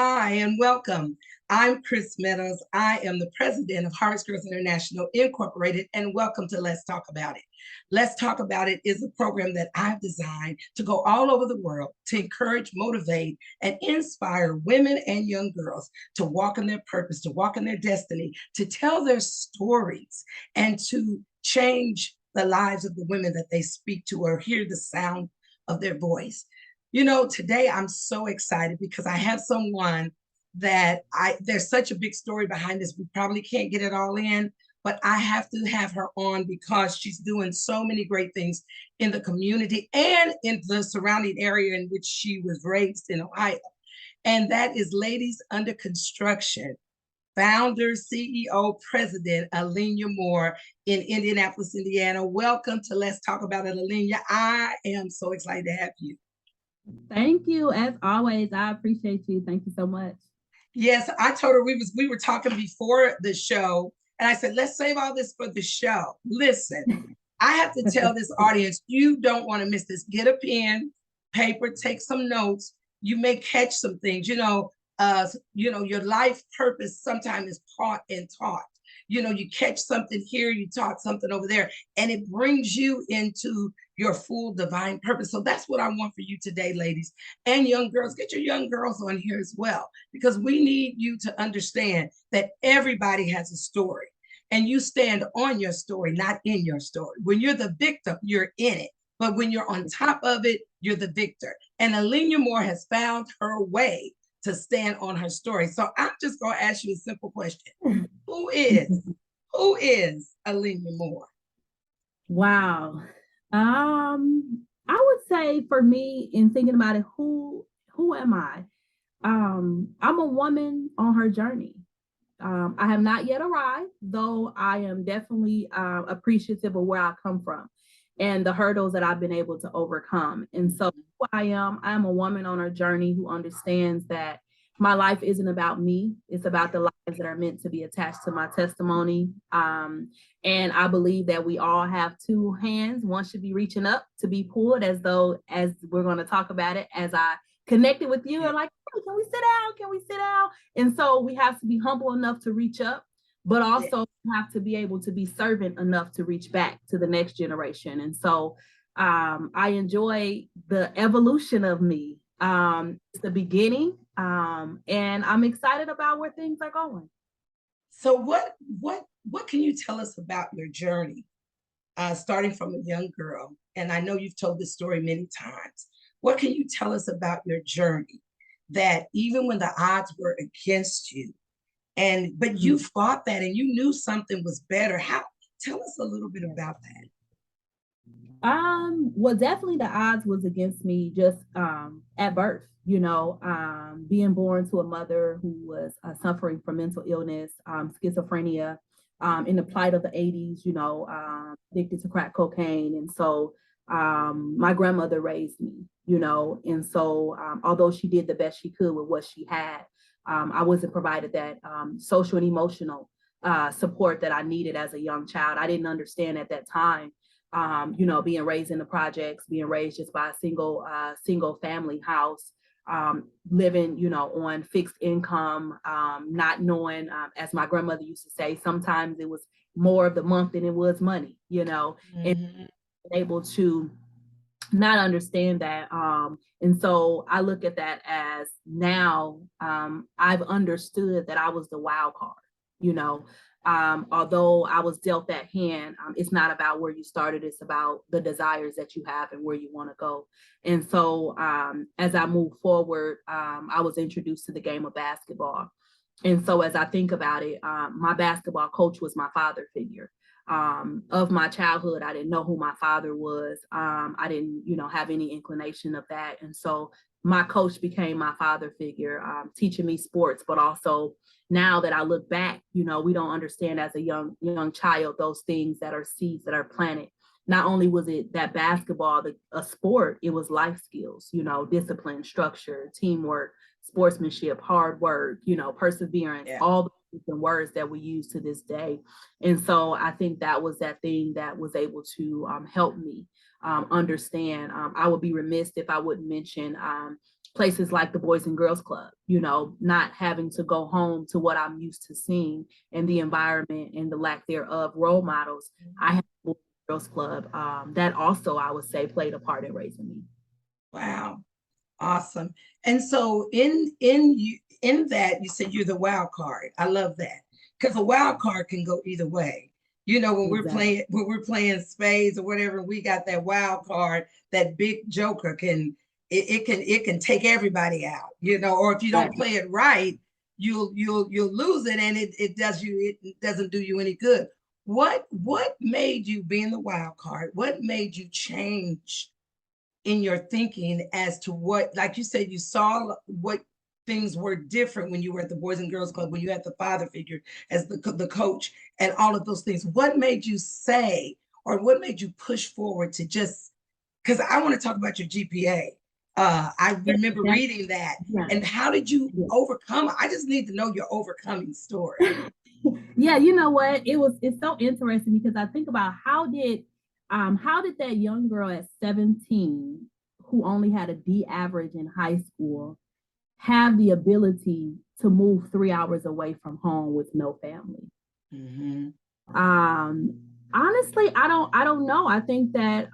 Hi and welcome. I'm Cris Meadows. I am the president of Harvest Girls International Incorporated, and welcome to Let's Talk About It. Let's Talk About It is a program that I've designed to go all over the world to encourage, motivate, and inspire women and young girls to walk in their purpose, to walk in their destiny, to tell their stories, and to change the lives of the women that they speak to or hear the sound of their voice. You know, today I'm so excited because I have someone that there's such a big story behind this. We probably can't get it all in, but I have to have her on because she's doing so many great things in the community and in the surrounding area in which she was raised in Ohio. And that is Ladies Under Construction, founder, CEO, president, Alenia Moore in Indianapolis, Indiana. Welcome to Let's Talk About It, Alenia. I am so excited to have you. Thank you. As always, I appreciate you. Thank you so much. Yes, I told her we were talking before the show, and I said, let's save all this for the show. Listen, I have to tell this audience, you don't want to miss this. Get a pen, paper, take some notes. You may catch some things. Your life purpose sometimes is caught and taught. You catch something here, you taught something over there, and it brings you into your full divine purpose. So that's what I want for you today, ladies and young girls. Get your young girls on here as well, because we need you to understand that everybody has a story, and you stand on your story, not in your story. When you're the victim, you're in it. But when you're on top of it, you're the victor. And Alenia Moore has found her way to stand on her story. So I'm just going to ask you a simple question. Who is Alenia Moore? Wow. I would say for me, in thinking about it, who am I? I'm a woman on her journey. I have not yet arrived, though I am definitely appreciative of where I come from and the hurdles that I've been able to overcome. And so who I'm a woman on her journey who understands that my life isn't about me. It's about the lives that are meant to be attached to my testimony. And I believe that we all have two hands. One should be reaching up to be pulled, as we're going to talk about it, as I connected with you and like, hey, can we sit down? Can we sit down? And so we have to be humble enough to reach up, but also have to be able to be servant enough to reach back to the next generation. And so I enjoy the evolution of me. It's the beginning, and I'm excited about where things are going. So what can you tell us about your journey, starting from a young girl? And I know you've told this story many times. What can you tell us about your journey, that even when the odds were against you, but you fought that and you knew something was better? Tell us a little bit about that. Well, definitely the odds was against me just at birth, being born to a mother who was suffering from mental illness, schizophrenia, in the plight of the 80s, addicted to crack cocaine. And so my grandmother raised me, and so although she did the best she could with what she had, I wasn't provided that social and emotional support that I needed as a young child. I didn't understand at that time, being raised in the projects, being raised just by a single family house, living, on fixed income, not knowing, as my grandmother used to say, sometimes it was more of the month than it was money, and able to not understand that. And so I look at that as now I've understood that I was the wild card. Although I was dealt that hand, it's not about where you started, it's about the desires that you have and where you want to go. And so as I move forward, I was introduced to the game of basketball. And so as I think about it, my basketball coach was my father figure. Of my childhood, I didn't know who my father was. I didn't, have any inclination of that. And so my coach became my father figure, teaching me sports, but also now that I look back, we don't understand as a young child those things that are seeds that are planted. Not only was it that basketball, a sport, it was life skills, discipline, structure, teamwork, sportsmanship, hard work, perseverance, all the different words that we use to this day. And so I think that was that thing that was able to help me understand. I would be remiss if I wouldn't mention places like the Boys and Girls Club, not having to go home to what I'm used to seeing and the environment and the lack thereof role models. I have a Boys and Girls Club that also, I would say, played a part in raising me. Wow. Awesome. And so in that you said you're the wild card. I love that. Because a wild card can go either way. When we're playing spades or whatever, we got that wild card, that big joker it can take everybody out, or if you don't play it right, you'll lose it, and it doesn't do you any good. What made you, being the wild card, what made you change in your thinking as to what, like you said, you saw what things were different when you were at the Boys and Girls Club, when you had the father figure as the coach and all of those things? What made you say, or what made you push forward to just, because I want to talk about your GPA. I remember reading that. And how did you overcome? I just need to know your overcoming story. Yeah, you know what? It's so interesting because I think about how did that young girl at 17 who only had a D average in high school have the ability to move 3 hours away from home with no family? Mm-hmm. Honestly, I don't know. I think that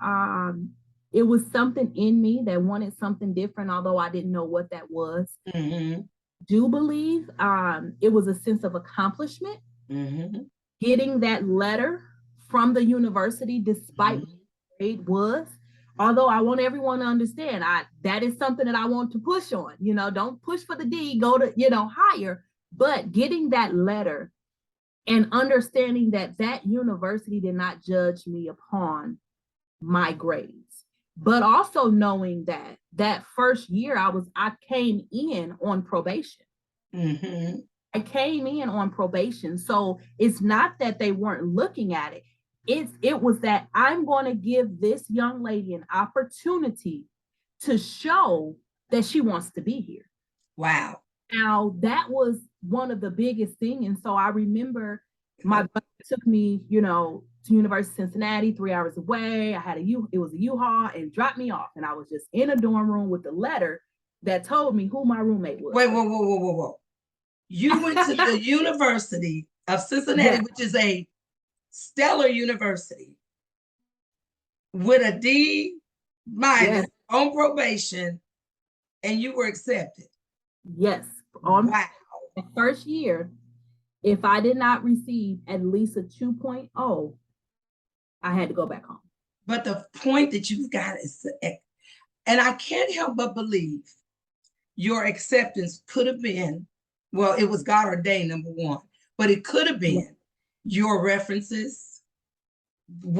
it was something in me that wanted something different, although I didn't know what that was. Mm-hmm. Do believe it was a sense of accomplishment. Mm-hmm. Getting that letter from the university, despite what the grade was. Although I want everyone to understand, that is something that I want to push on. Don't push for the D, go to higher. But getting that letter and understanding that university did not judge me upon my grades, but also knowing that first year I came in on probation. Mm-hmm. I came in on probation. So it's not that they weren't looking at it. It was that I'm going to give this young lady an opportunity to show that she wants to be here. Wow. Now, that was one of the biggest things. And so I remember my brother took me, to University of Cincinnati, 3 hours away. It was a U-Haul, and dropped me off. And I was just in a dorm room with the letter that told me who my roommate was. Wait, whoa. You went to the University of Cincinnati, which is a stellar university, with a D minus on probation, and you were accepted. Yes. On the first year, if I did not receive at least a 2.0, I had to go back home. But the point that you've got is, and I can't help but believe your acceptance could have been, well, it was God ordained, number one, but it could have been your references,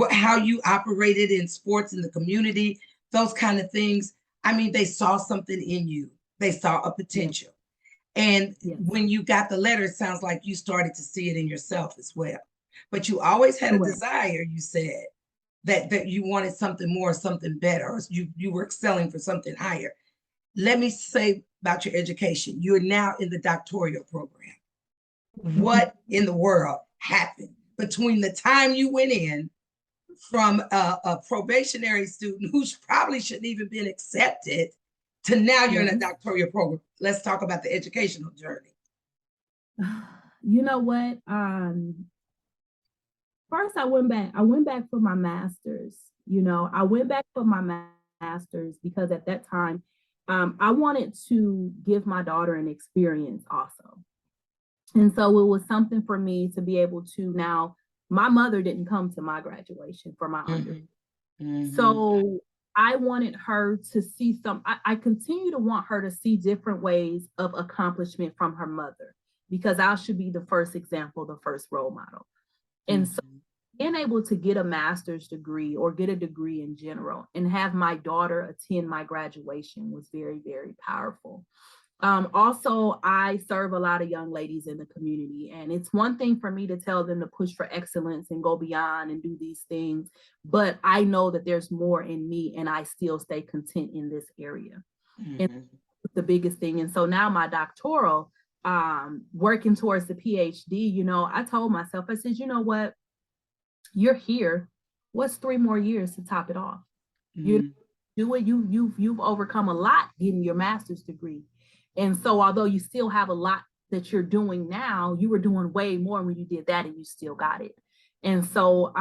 how you operated in sports in the community, those kind of things. I mean, they saw something in you. They saw a potential. And when you got the letter, it sounds like you started to see it in yourself as well. But you always had a desire, you said, that you wanted something more, something better, or you were excelling for something higher. Let me say about your education. You're now in the doctoral program. What in the world happened between the time you went in from a probationary student who probably shouldn't even been accepted to now you're in a doctoral program? Let's talk about the educational journey. You know what? First, I went back for my master's. I went back for my master's because at that time, I wanted to give my daughter an experience also. And so it was something for me to be able to now, my mother didn't come to my graduation for my undergrad. So I wanted her to see I continue to want her to see different ways of accomplishment from her mother, because I should be the first example, the first role model. And so being able to get a master's degree or get a degree in general and have my daughter attend my graduation was very, very powerful. Also, I serve a lot of young ladies in the community, and it's one thing for me to tell them to push for excellence and go beyond and do these things, but I know that there's more in me, and I still stay content in this area. And the biggest thing. And so now my doctoral, working towards the PhD, I told myself, I said, you know what? You're here. What's 3 more years to top it off? You Mm. do it, you've overcome a lot getting your master's degree. And so although you still have a lot that you're doing now, you were doing way more when you did that and you still got it. And so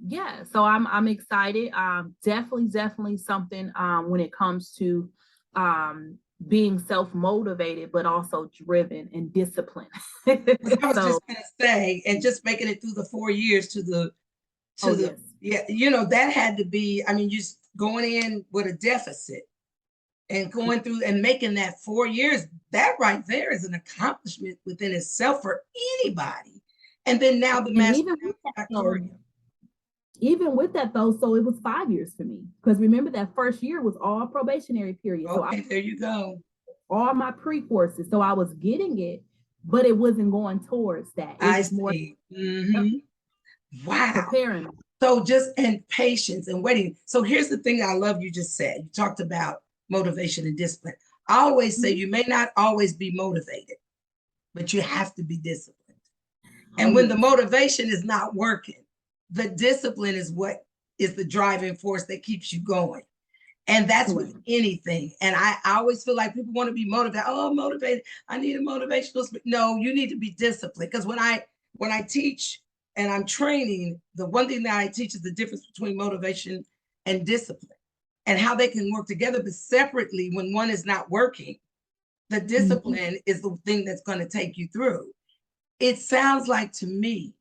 yeah, so I'm excited. Definitely something when it comes to being self-motivated, but also driven and disciplined. 'Cause I was So, just gonna say, and just making it through the 4 years oh to the yes. yeah, that had to be, I mean, you going in with a deficit and going through and making that 4 years, that right there is an accomplishment within itself for anybody. And then now the And master, even now with that the though, doctoral. so it was 5 years for me. Because remember that first year was all probationary period. So I Okay, there you go. all my pre-courses. So I was getting it, but it wasn't going towards that. It I was more see. Hmm. Wow. preparing. So just and patience and waiting. So here's the thing I love you just said. You talked about motivation and discipline. I always say Mhm. you may not always be motivated, but you have to be disciplined. Oh And when the yes. motivation is not working, the discipline is what is the driving force that keeps you going. And that's with Correct. anything. And I always feel like people want to be motivated. Oh, motivated. I need a motivational. No, you need to be disciplined. Because when I teach and I'm training, the one thing that I teach is the difference between motivation and discipline and how they can work together, but separately when one is not working. The Mhm. discipline is the thing that's going to take you through. It sounds like to me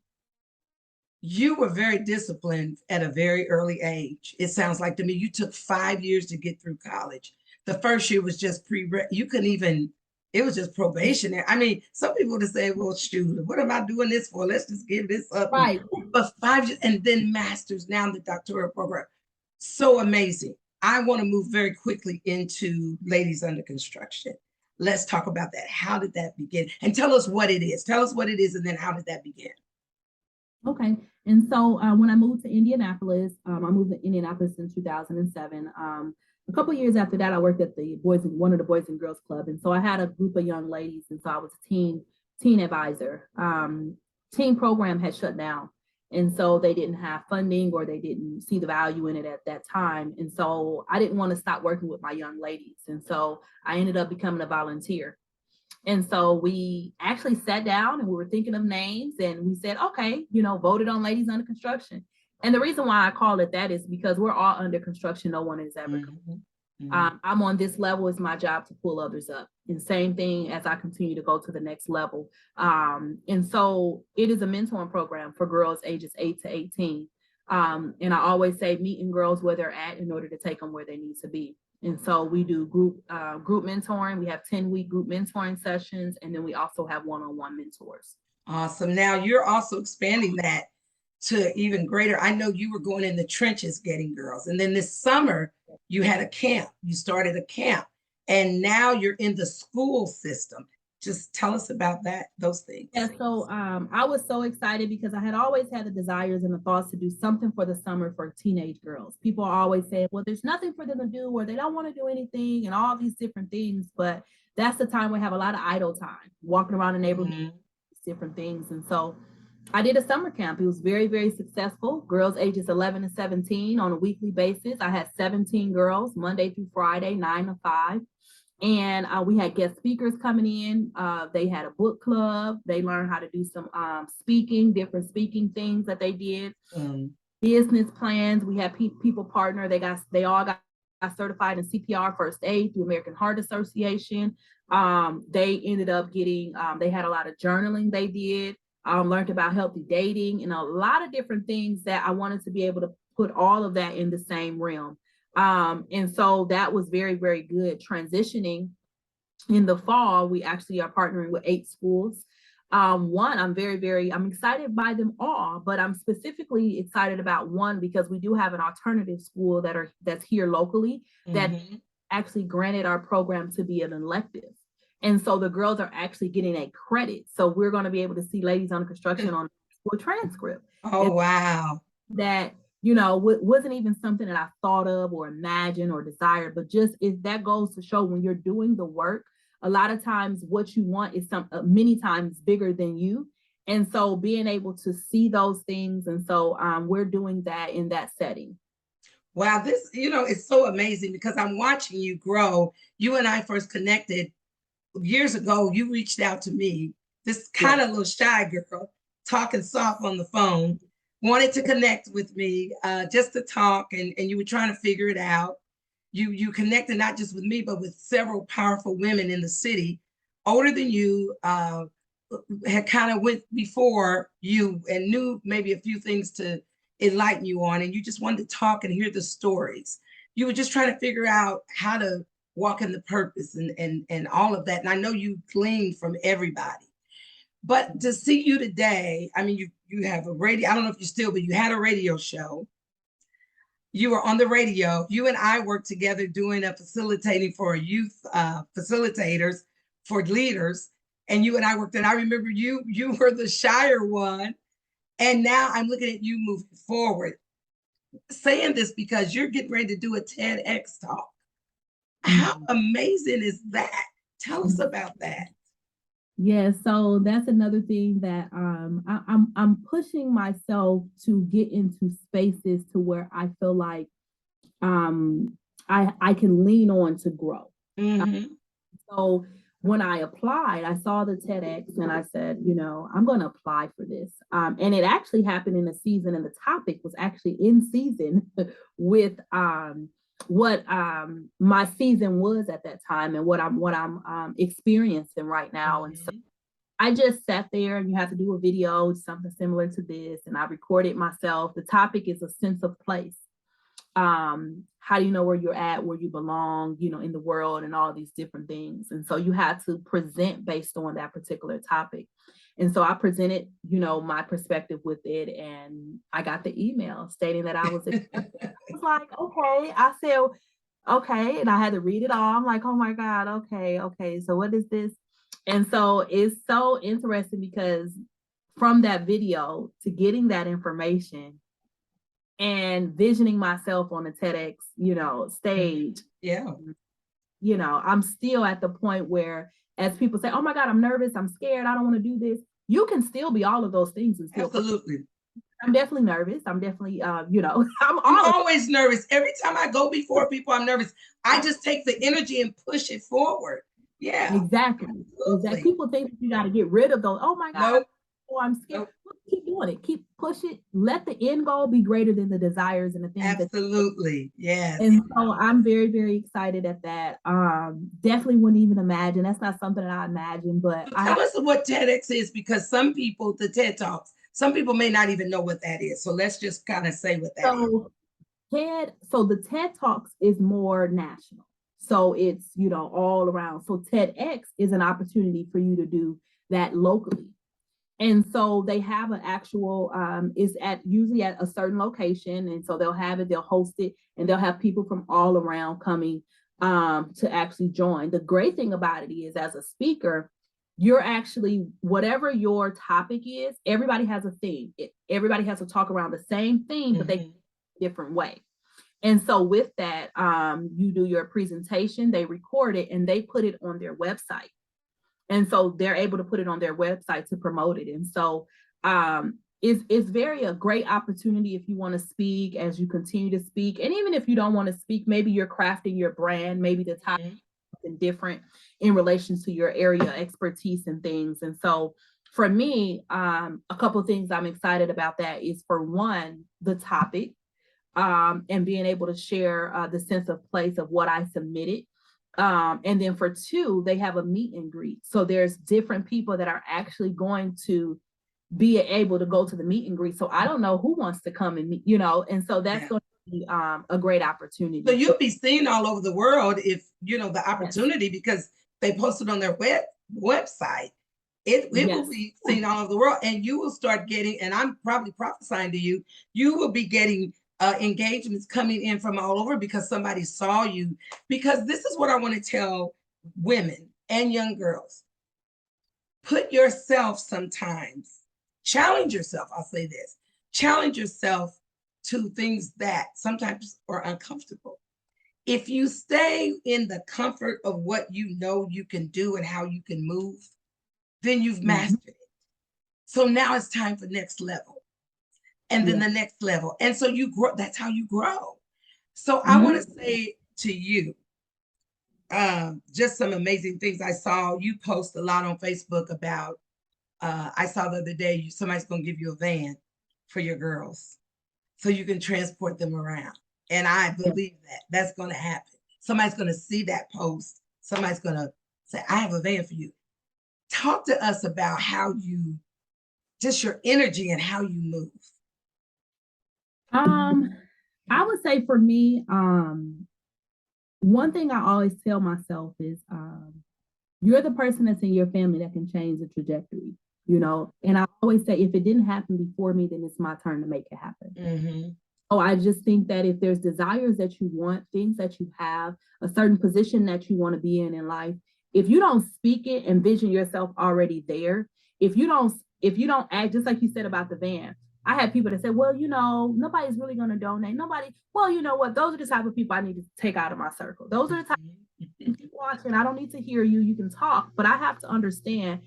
you were very disciplined at a very early age. It sounds like to me you took 5 years to get through college. The first year was just you couldn't even, it was just probationary. I mean, some people would say, well, shoot, what am I doing this for? Let's just give this up. Right. But 5 years and then masters, now the doctoral program. So amazing. I want to move very quickly into ladies under construction. Let's talk about that. How did that begin? And tell us what it is. Tell us what it is, and then how did that begin? Okay. And so when I moved to Indianapolis, I moved to Indianapolis in 2007. A couple years after that, I worked at the one of the Boys and Girls Club, and so I had a group of young ladies, and so I was a teen advisor. Teen program had shut down, and so they didn't have funding or they didn't see the value in it at that time, and so I didn't want to stop working with my young ladies, and so I ended up becoming a volunteer. And so we actually sat down and we were thinking of names and we said, okay, voted on ladies under construction. And the reason why I call it that is because we're all under construction. No one is ever. Mhm, mhm. I'm on this level. It's my job to pull others up. And same thing as I continue to go to the next level. And so it is a mentoring program for girls ages 8 to 18. And I always say meeting girls where they're at in order to take them where they need to be. And so we do group mentoring. We have 10-week group mentoring sessions, and then we also have one-on-one mentors. Awesome. Now you're also expanding that to even greater. I know you were going in the trenches getting girls, and then this summer you had a camp. You started a camp, and now you're in the school system. Just tell us about that, those Yeah, things. so I was so excited because I had always had the desires and the thoughts to do something for the summer for teenage girls. People are always saying, well, there's nothing for them to do, or they don't want to do anything, and all these different things. But that's the time we have a lot of idle time, walking around the neighborhood, Mhm. different things. And so I did a summer camp. It was very successful. Girls ages 11 to 17 on a weekly basis. I had 17 girls, Monday through Friday, 9 to 5. And we had guest speakers coming in. They had a book club. They learned how to do some speaking, different speaking things that they did. Um, Business plans. We had people partner. They all got certified in CPR first aid through American Heart Association. They ended up getting. They had a lot of journaling. They did. Learned about healthy dating and a lot of different things that I wanted to be able to put all of that in the same realm. And so that was very good. Transitioning in the fall, we actually are partnering with 8 schools. One, I'm excited by them all, but I'm specifically excited about one because we do have an alternative school that's here locally that mhm. actually granted our program to be an elective. And so the girls are actually getting a credit. So we're going to be able to see ladies on construction on a transcript. Oh, wow. That wasn't even something that I thought of or imagined or desired, but just if that goes to show when you're doing the work, a lot of times what you want is many times bigger than you. And so being able to see those things, and so we're doing that in that setting. Wow, this, it's so amazing because I'm watching you grow. You and I first connected years ago. You reached out to me, this kind Yes. of little shy girl, talking soft on the phone, wanted to connect with me, just to talk, and you were trying to figure it out. You connected not just with me, but with several powerful women in the city, older than you, had kind of went before you and knew maybe a few things to enlighten you on, and you just wanted to talk and hear the stories. You were just trying to figure out how to walk in the purpose and all of that. And I know you gleaned from everybody. But to see you today, I mean, you have a radio, I don't know if you still, but you had a radio show. You were on the radio. You and I worked together doing a facilitating for youth facilitators for leaders. And you and I worked, and I remember you were the shyer one. And now I'm looking at you moving forward, saying this because you're getting ready to do a TEDx talk. How Mhm. amazing is that? Tell us about that. Yeah, so that's another thing that I'm pushing myself to get into spaces to where I feel like um I can lean on to grow. Mm-hmm. So when I applied, I saw the TEDx and I said, I'm going to apply for this. And it actually happened in a season, and the topic was actually in season with what my season was at that time and what I'm experiencing right now. And so Mm-hmm. I just sat there, and you have to do a video, something similar to this, and I recorded myself. The topic is a sense of place. How do you know where you're at, where you belong, in the world, and all these different things. And so you had to present based on that particular topic. And so I presented, my perspective with it, and I got the email stating that I was accepted. I was like, okay. I said, okay. And I had to read it all. I'm like, oh my God, okay. So what is this? And so it's so interesting because from that video to getting that information, and visioning myself on the TEDx, Mm-hmm. stage, Yeah, I'm still at the point where, as people say, oh my God, I'm nervous, I'm scared, I don't want to do this. You can still be all of those things and still. absolutely. I'm definitely nervous. I'm definitely, I'm I'm all of always nervous. Every time I go before people, I'm nervous. I just take the energy and push it forward. it. Yeah, Exactly. Exactly. absolutely. People think you got to get rid of those. Oh my God, Nope, I'm scared. nope, Keep doing it. Keep push it. Let the end goal be greater than the desires and the things that. absolutely. Yes. And so I'm very, very excited at that. Definitely wouldn't even imagine. That's not something that I imagine, but So I tell have. us what TEDx is, because some people, the TED Talks, some people may not even know what that is. So let's just kind of say what that is. So the TED Talks is more national. So it's, all around. So TEDx is an opportunity for you to do that locally. And so they have an actual, is at usually at a certain location. And so they'll have it, they'll host it, and they'll have people from all around coming to actually join. The great thing about it is, as a speaker, you're actually, whatever your topic is, everybody has a theme. Everybody has to talk around the same thing, but they Mm-hmm. different way. And so with that, you do your presentation, they record it, and they put it on their website. And so they're able to put it on their website to promote it. And so it's very a great opportunity if you want to speak, as you continue to speak. And even if you don't want to speak, maybe you're crafting your brand, maybe the topic Mm-hmm. is something different in relation to your area expertise and things. And so for me, a couple of things I'm excited about that is, for one, the topic, and being able to share the sense of place of what I submitted. And then for two, they have a meet and greet. So there's different people that are actually going to be able to go to the meet and greet. So I don't know who wants to come and meet, and so that's Yeah. going to be a great So opportunity. you'll be seen all over the world if the Yes, opportunity, because they posted on their website. It will yes, be seen all over the world, and you will start getting, and I'm probably prophesying to you, you will be getting engagements coming in from all over because somebody saw you. Because this is what I want to tell women and young girls: put yourself sometimes, challenge yourself. I'll say this: challenge yourself to things that sometimes are uncomfortable. If you stay in the comfort of what you know you can do and how you can move, then you've mhm, mastered it. So now it's time for next level, and then yeah, the next level. And so you grow. That's how you grow. So I want to Mhm. say to you, just some amazing things. I saw you post a lot on Facebook about, I saw the other day, somebody's going to give you a van for your girls so you can transport them around. And I Yeah. believe that that's going to happen. Somebody's going to see that post. Somebody's going to say, I have a van for you. Talk to us about how you, just your energy and how you move. Um, I would say for me, one thing I always tell myself is you're the person that's in your family that can change the trajectory, you know. And I always say, if it didn't happen before me, then it's my turn to make it happen. Mm-hmm. Oh, I just think that if there's desires that you want, things that you have, a certain position that you want to be in life, if you don't speak it and vision yourself already there, if you don't act, just like you said about the van. I had people that said, well, you know, nobody's really going to donate. Nobody, well, you know what? Those are the type of people I need to take out of my circle. Those are the type Mm-hmm. of people watching. I don't need to hear you. You can talk, but I have to understand,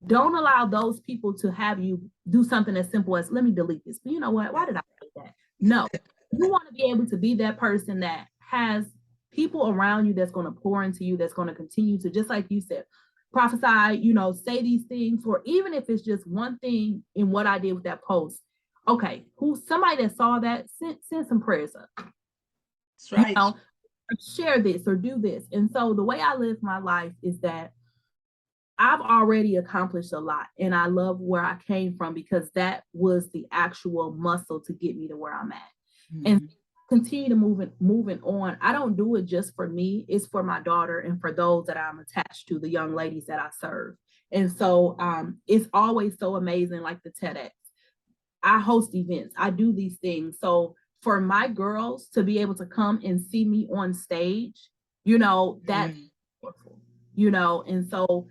don't allow those people to have you do something as simple as, let me delete this. But you know what? Why did I say that? No, you want to be able to be that person that has people around you that's going to pour into you, that's going to continue to, just like you said, prophesy, you know, say these things, or even if it's just one thing in what I did with that post. Okay, who somebody that saw that, send some prayers up, That's you right. know, share this or do this. And so the way I live my life is that I've already accomplished a lot, and I love where I came from because that was the actual muscle to get me to where I'm at. And Mm-hmm. continue to moving on. I don't do it just for me, it's for my daughter and for those that I'm attached to, the young ladies that I serve. And so it's always so amazing, like the TEDx. I host events, I do these things. So for my girls to be able to come and see me on stage, you know, that's Mm-hmm. wonderful, you know. And so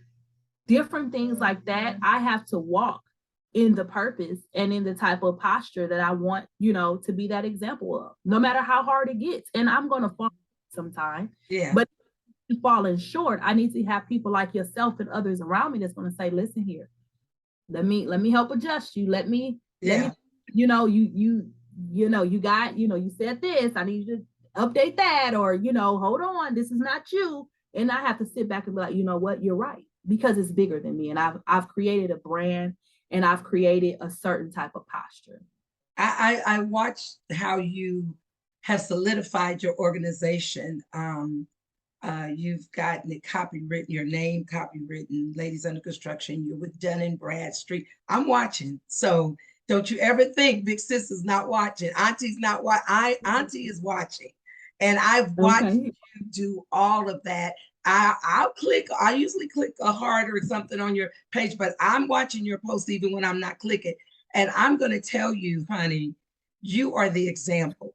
different things like that, I have to walk in the purpose and in the type of posture that I want, you know, to be that example of, no matter how hard it gets. And I'm going to fall sometime, Yeah. but falling short, I need to have people like yourself and others around me that's going to say, listen here, let me help adjust you. Let me, Yeah. you know, you know, you got, you know, you said this, I need you to update that, or, you know, hold on, this is not you. And I have to sit back and be like, you know what, you're right, because it's bigger than me. And I've created a brand, and I've created a certain type of posture. I watched how you have solidified your organization. You've gotten it copywritten, your name copywritten, Ladies Under Construction. You're with Dun and Bradstreet. I'm watching. So don't you ever think Big Sis is not watching. Auntie's not watching. Auntie is watching. And I've watched Okay. you do all of that. I'll click, I usually click a heart or something on your page, but I'm watching your post even when I'm not clicking. And I'm going to tell you, honey, you are the example.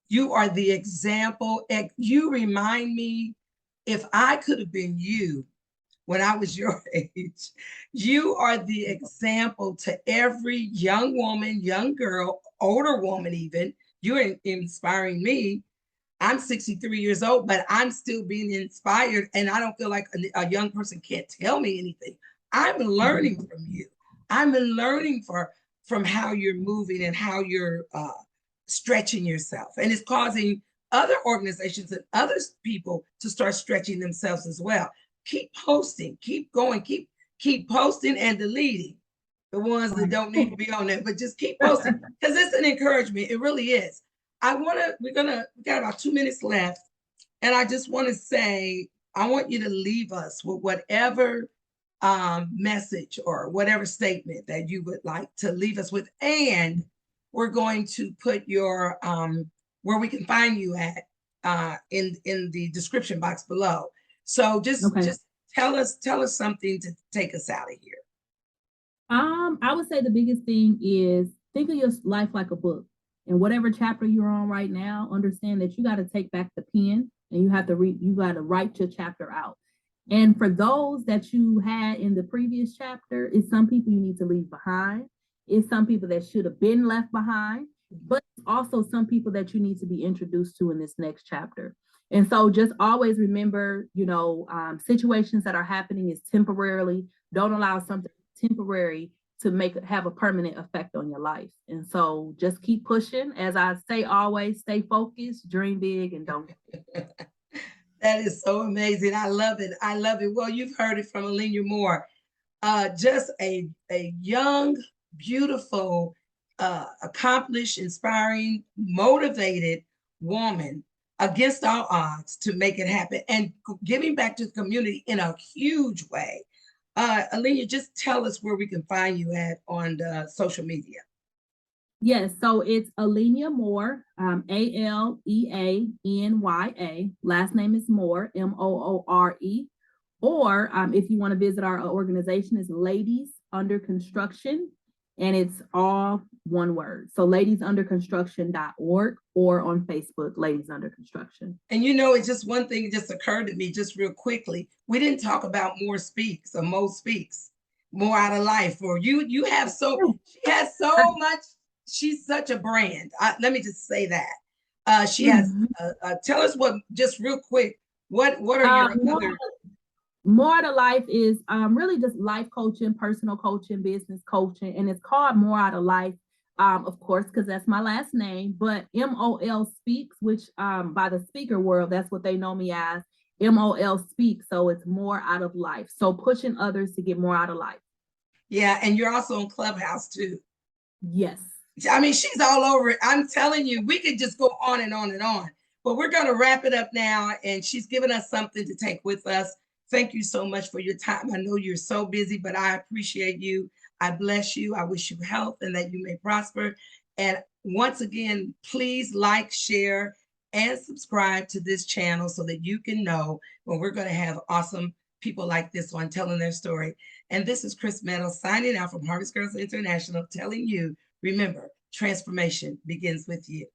You are the example. And you remind me, if I could have been you when I was your age, you are the example to every young woman, young girl, older woman, even. You're inspiring me. I'm 63 years old, but I'm still being inspired. And I don't feel like a young person can't tell me anything. I'm learning from you. I'm learning from how you're moving and how you're stretching yourself. And it's causing other organizations and other people to start stretching themselves as well. Keep posting, keep going, keep posting and deleting the ones that don't need to be on there, but just keep posting because it's an encouragement. It really is. We got about 2 minutes left. And I just want to say, I want you to leave us with whatever message or whatever statement that you would like to leave us with. And we're going to put your, where we can find you at in the description box below. So Okay. just tell us something to take us out of here. I would say the biggest thing is think of your life like a book. And whatever chapter you're on right now, understand that you got to take back the pen and you have to read, you got to write your chapter out. And for those that you had in the previous chapter, it's some people you need to leave behind. It's some people that should have been left behind, but also some people that you need to be introduced to in this next chapter. And so just always remember, you know, situations that are happening is temporarily. Don't allow something temporary to have a permanent effect on your life. And so just keep pushing. As I say, always stay focused, dream big, and don't. That is so amazing. I love it. I love it. Well, you've heard it from Alenia Moore. Just a young, beautiful, accomplished, inspiring, motivated woman against all odds to make it happen and giving back to the community in a huge way. Alenia, just tell us where we can find you at on the social media. Yes, so it's Alenia Moore, Aleanya. Last name is Moore, Moore. Or if you want to visit our organization, is Ladies Under Construction, and it's all one word. So ladiesunderconstruction.org or on Facebook, Ladies Under Construction. And you know, it's just one thing just occurred to me just real quickly. We didn't talk about More Speaks or Mo Speaks, More Out of Life. Or you have she has so much. She's such a brand. Let me just say that. She has. Tell us what, just real quick. What are your other? More to Life is really just life coaching, personal coaching, business coaching, and it's called More Out of Life, of course, because that's my last name. But MOL Speaks, which by the speaker world, that's what they know me as. MOL Speaks, so it's More Out of Life. So pushing others to get more out of life. Yeah, and you're also on Clubhouse too. Yes. I mean, she's all over it. I'm telling you, we could just go on and on and on. But we're going to wrap it up now, and she's given us something to take with us. Thank you so much for your time. I know you're so busy, but I appreciate you. I bless you. I wish you health and that you may prosper. And once again, please like, share, and subscribe to this channel so that you can know when we're going to have awesome people like this one telling their story. And this is Cris Meadows signing out from Harvest Girls International, telling you, remember, transformation begins with you.